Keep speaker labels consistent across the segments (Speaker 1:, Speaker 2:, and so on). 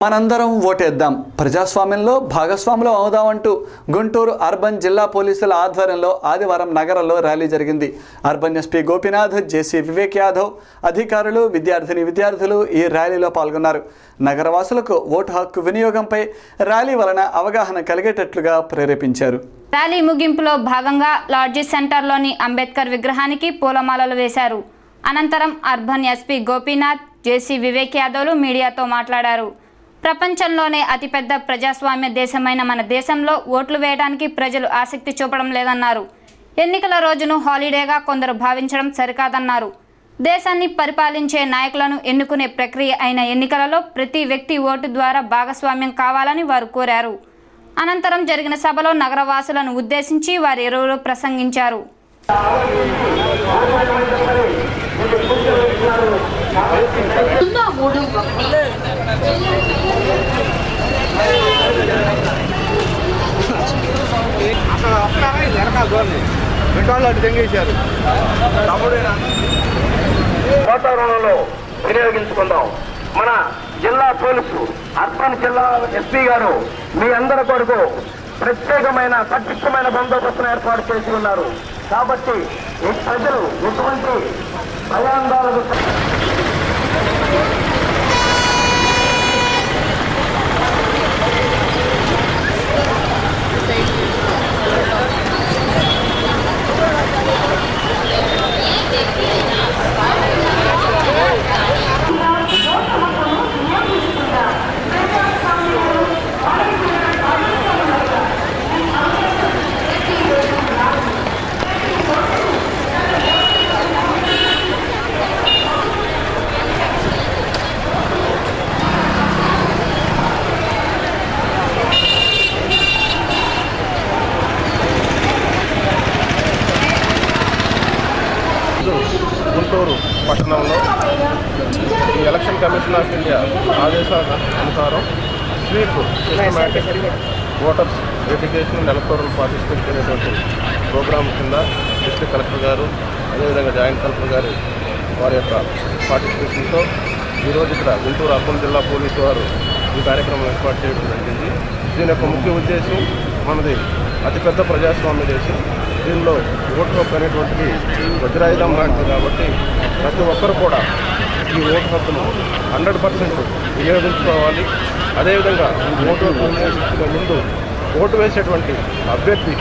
Speaker 1: మనందరం ఓటేద్దాం ప్రజాస్వామ్యంలో భాగస్వాములు అవుదామంటూ గుంటూరు అర్బన్ జిల్లా పోలీసుల ఆధ్వర్యంలో ఆదివారం నగరంలో ర్యాలీ జరిగింది. అర్బన్ ఎస్పీ గోపీనాథ్, జేసీ వివేక్ యాదవ్, అధికారులు, విద్యార్థులు ఈ ర్యాలీలో పాల్గొన్నారు. నగరవాసులకు ఓటు హక్కు వినియోగంపై ర్యాలీ వలన అవగాహన కలిగేటట్లుగా ప్రేరేపించారు.
Speaker 2: ర్యాలీ ముగింపులో భాగంగా లాడ్జీ సెంటర్లోని అంబేద్కర్ విగ్రహానికి పూలమాలలు వేశారు. అనంతరం అర్బన్ ఎస్పీ గోపీనాథ్, జేసీ వివేక్ యాదవ్లు మీడియాతో మాట్లాడారు. ప్రపంచంలోనే అతిపెద్ద ప్రజాస్వామ్య దేశమైన మన దేశంలో ఓట్లు వేయడానికి ప్రజలు ఆసక్తి చూపడం లేదన్నారు. ఎన్నికల రోజును హాలిడేగా కొందరు భావించడం సరికాదన్నారు. దేశాన్ని పరిపాలించే నాయకులను ఎన్నుకునే ప్రక్రియ అయిన ఎన్నికలలో ప్రతి వ్యక్తి ఓటు ద్వారా భాగస్వామ్యం కావాలని వారు కోరారు. అనంతరం జరిగిన సభలో నగరవాసులను ఉద్దేశించి వారిరువురు ప్రసంగించారు.
Speaker 3: వాతావరణంలో వినియోగించుకుందాం. మన జిల్లా పోలీసు అర్బన్ జిల్లా ఎస్పీ గారు మీ అందరి కొరకు ప్రత్యేకమైన పటిష్టమైన బందోబస్తును ఏర్పాటు చేసి ఉన్నారు. కాబట్టి ఈ ప్రజలు ఎటువంటి భయాందోళనకు
Speaker 4: గుంటూరు పట్టణంలో ఈ ఎలక్షన్ కమిషన్ ఆఫ్ ఇండియా ఆదేశాల అనుసారం SVEEP systematic voters education and electoral participation అనేటువంటి ప్రోగ్రాం కింద డిస్ట్రిక్ట్ కలెక్టర్ గారు, అదేవిధంగా జాయింట్ కలెక్టర్ గారు వారి యొక్క పార్టిసిపేషన్తో ఈరోజు ఇక్కడ గుంటూరు అర్బన్ జిల్లా పోలీసు వారు ఈ కార్యక్రమం ఏర్పాటు చేయడం జరిగింది. దీని యొక్క ముఖ్య ఉద్దేశం మనది అతిపెద్ద ప్రజాస్వామ్య దేశం. దీనిలో ఓటు హక్కు అనేటువంటిది వజ్రాయుధం లాంటిది. కాబట్టి ప్రతి ఒక్కరు కూడా ఈ ఓటు హక్కును 100% వినియోగించుకోవాలి. అదేవిధంగా ఈ ఓటు హక్కు వినియోగించుకునే ముందు ఓటు వేసేటువంటి అభ్యర్థి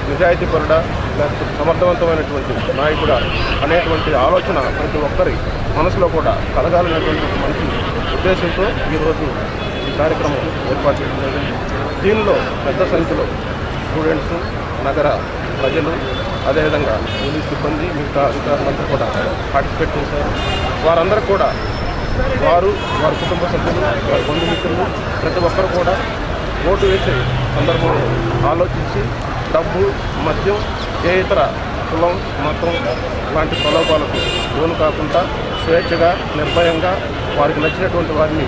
Speaker 4: నిజాయితీపరుడా లేకపోతే సమర్థవంతమైనటువంటి నాయకుడా అనేటువంటి ఆలోచన ప్రతి ఒక్కరి మనసులో కూడా కలగాలనేటువంటి మంచి ఉద్దేశంతో ఈరోజు ఈ కార్యక్రమం ఏర్పాటు చేయడం జరిగింది. దీనిలో పెద్ద సంఖ్యలో స్టూడెంట్స్, నగర ప్రజలు, అదేవిధంగా పోలీస్ సిబ్బంది, మిగతా అధికారులందరూ కూడా పార్టిసిపేట్ చేశారు. వారందరూ కూడా వారి కుటుంబ సభ్యులు, వారి బంధుమిత్రులు ప్రతి ఒక్కరు కూడా ఓటు వేసే సందర్భంలో ఆలోచించి డబ్బు, మద్యం, ఏ ఇతర కులం, మతం లాంటి ప్రలోభాలకు లోను కాకుండా స్వేచ్ఛగా, నిర్భయంగా వారికి నచ్చినటువంటి వారిని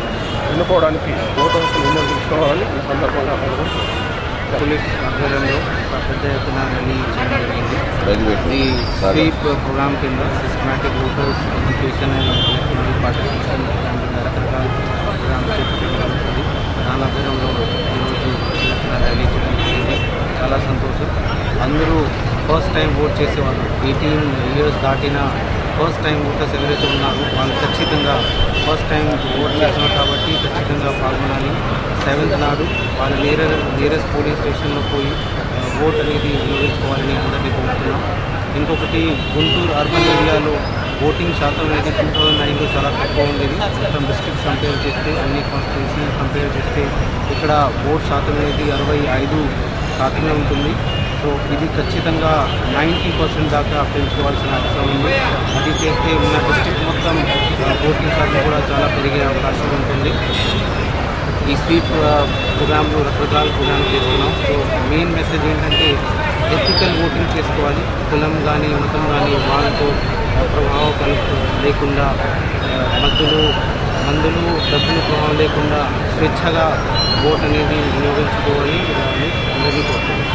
Speaker 4: ఎన్నుకోవడానికి ఓటు హక్కును వినియోగించుకోవాలని ఈ సందర్భంగా
Speaker 5: పోలీస్ ఆధ్వర్యంలో పెద్ద ఎత్తున ర్యాలీ చేయడం జరిగింది. ఈ స్వీప్ ప్రోగ్రామ్ కింద systematic voters education and electoral participation రకరకాల ప్రోగ్రామ్స్ జరుగుతుంది. దాని ఆధ్వర్యంలో ఈరోజు ర్యాలీ చేయడం జరిగింది. చాలా సంతోషం. అందరూ ఫస్ట్ టైం ఓట్ చేసేవాళ్ళు, 18 years దాటిన ఫస్ట్ టైం ఓటర్స్ ఎవరైతే ఉన్నారో వాళ్ళు ఖచ్చితంగా ఫస్ట్ టైం ఓట్ చేస్తున్నారు కాబట్టి ఖచ్చితంగా పాల్గొనాలి. 7th నాడు వాళ్ళు నియరెస్ట్ పోలీస్ స్టేషన్లో పోయి ఓట్ అనేది వినియోగించుకోవాలని అందరినీ కోరుతున్నాం. ఇంకొకటి, గుంటూరు అర్బన్ ఏరియాలో ఓటింగ్ శాతం అనేది 2009లో చాలా తక్కువ ఉండేది. మొత్తం డిస్ట్రిక్ట్స్ కంపేర్ చేస్తే, అన్ని కాన్స్టిట్యున్సీ కంపేర్ చేస్తే ఇక్కడ ఓట్ శాతం అనేది 65% ఉంటుంది. సో ఇది ఖచ్చితంగా 90% దాకా పెంచుకోవాల్సిన అవసరం ఉంది. అది చేస్తే మన డిస్ట్రిక్ట్ మొత్తం ఓటింగ్ శాతం కూడా చాలా పెరిగే అవకాశం ఉంటుంది. ఈ స్వీప్ ప్రోగ్రాంలు రకరకాల ప్రోగ్రాం చేస్తున్నాం. సో మెయిన్ మెసేజ్ ఏంటంటే ఎథికల్ ఓటింగ్ చేసుకోవాలి. కులం కానీ మతం కానీ వాళ్ళతో ప్రభావం లేకుండా, మందులు డబ్బులు ప్రభావం లేకుండా స్వేచ్ఛగా ఓట్ అనేది వినియోగించుకోవాలి. అందరినీ కోరుతున్నాం.